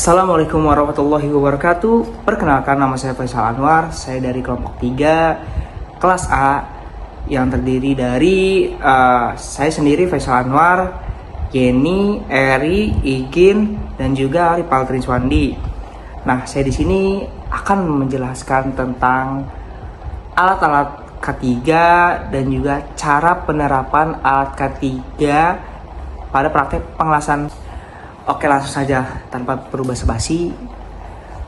Assalamualaikum warahmatullahi wabarakatuh. Perkenalkan, nama saya Faisal Anwar. Saya dari kelompok 3 kelas A yang terdiri dari saya sendiri Faisal Anwar, Yeni, Eri, Igin, dan juga Ripal Trinswandi. Nah, saya di sini akan menjelaskan tentang alat-alat K3 dan juga cara penerapan alat K3 pada praktek pengelasan. Oke, langsung saja tanpa perlu basa-basi.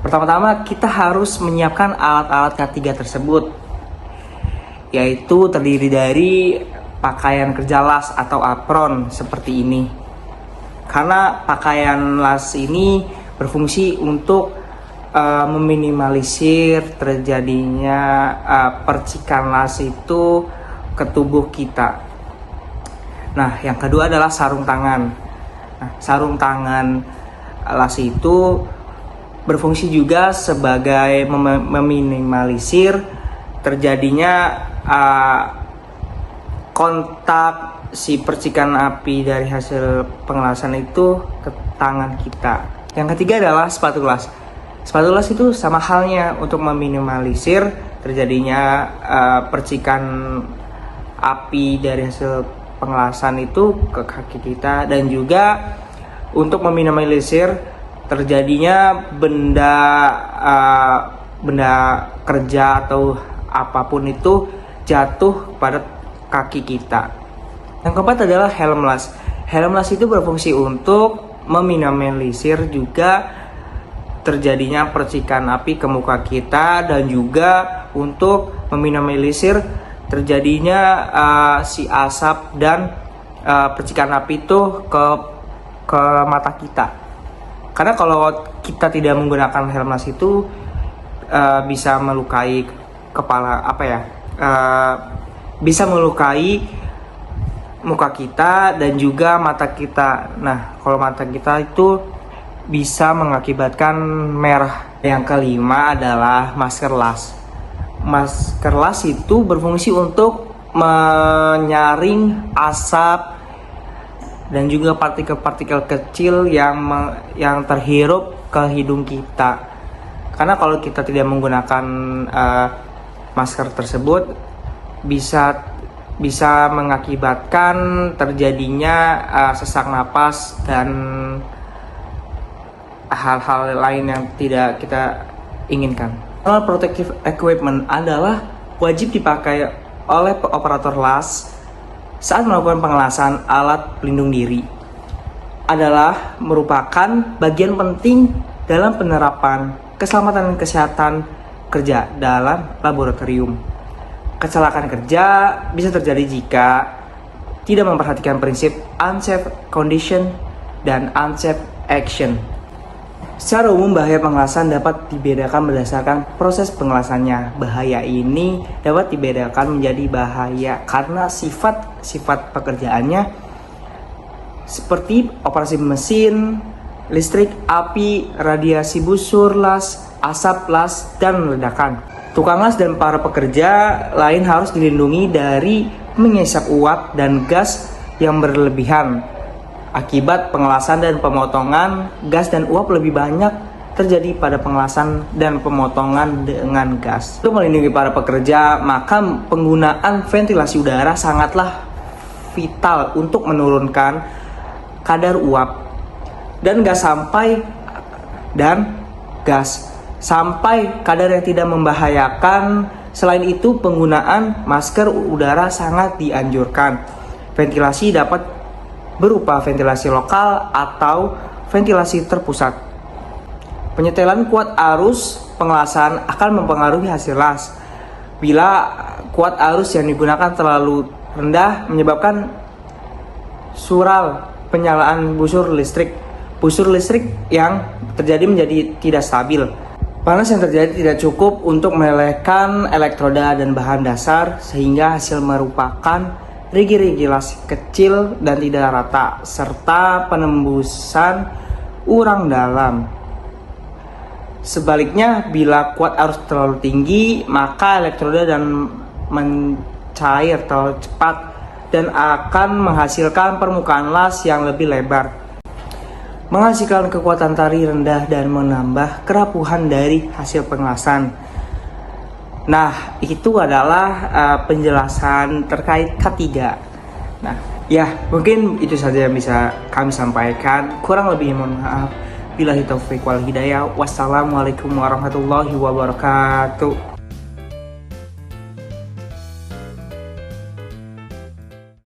Pertama-tama kita harus menyiapkan alat-alat K3 tersebut, yaitu terdiri dari pakaian kerja las atau apron seperti ini. Karena pakaian las ini berfungsi untuk meminimalisir terjadinya percikan las itu ke tubuh kita. Nah, yang kedua adalah sarung tangan. Nah, sarung tangan las itu berfungsi juga sebagai meminimalisir terjadinya kontak si percikan api dari hasil pengelasan itu ke tangan kita. Yang ketiga adalah sepatu las. Sepatu las itu sama halnya untuk meminimalisir terjadinya percikan api dari hasil pengelasan itu ke kaki kita, dan juga untuk meminimalisir terjadinya benda kerja atau apapun itu jatuh pada kaki kita. Yang keempat adalah helm las. Helm las itu berfungsi untuk meminimalisir juga terjadinya percikan api ke muka kita, dan juga untuk meminimalisir terjadinya si asap dan percikan api itu ke mata kita. Karena kalau kita tidak menggunakan helm las itu bisa melukai kepala, bisa melukai muka kita dan juga mata kita. Nah, kalau mata kita itu bisa mengakibatkan merah. Yang kelima adalah masker las. Masker las itu berfungsi untuk menyaring asap dan juga partikel-partikel kecil yang terhirup ke hidung kita. Karena kalau kita tidak menggunakan masker tersebut bisa mengakibatkan terjadinya sesak napas dan hal-hal lain yang tidak kita inginkan. Personal protective equipment adalah wajib dipakai oleh operator las saat melakukan pengelasan. Alat pelindung diri adalah merupakan bagian penting dalam penerapan keselamatan dan kesehatan kerja dalam laboratorium. Kecelakaan kerja bisa terjadi jika tidak memperhatikan prinsip unsafe condition dan unsafe action. Secara umum, bahaya pengelasan dapat dibedakan berdasarkan proses pengelasannya. Bahaya ini dapat dibedakan menjadi bahaya karena sifat pekerjaannya, seperti operasi mesin, listrik, api, radiasi busur las, asap las, dan ledakan. Tukang las dan para pekerja lain harus dilindungi dari mengisap uap dan gas yang berlebihan. Akibat pengelasan dan pemotongan, gas dan uap lebih banyak terjadi pada pengelasan dan pemotongan dengan gas. Untuk melindungi para pekerja, maka penggunaan ventilasi udara sangatlah vital untuk menurunkan kadar uap dan gas sampai kadar yang tidak membahayakan. Selain itu, penggunaan masker udara sangat dianjurkan. Ventilasi dapat berupa ventilasi lokal atau ventilasi terpusat. Penyetelan kuat arus pengelasan akan mempengaruhi hasil las. Bila kuat arus yang digunakan terlalu rendah menyebabkan sural penyalaan busur listrik. Busur listrik yang terjadi menjadi tidak stabil. Panas yang terjadi tidak cukup untuk melelehkan elektroda dan bahan dasar, sehingga hasil merupakan rigi-rigi las kecil dan tidak rata, serta penembusan urang dalam. Sebaliknya, bila kuat arus terlalu tinggi, maka elektroda dan mencair terlalu cepat dan akan menghasilkan permukaan las yang lebih lebar. menghasilkan kekuatan tari rendah dan menambah kerapuhan dari hasil pengelasan. Nah, itu adalah penjelasan terkait K3. Nah, ya mungkin itu saja yang bisa kami sampaikan. Kurang lebih mohon maaf. Billahi taufiq wal hidayah. Wassalamualaikum warahmatullahi wabarakatuh.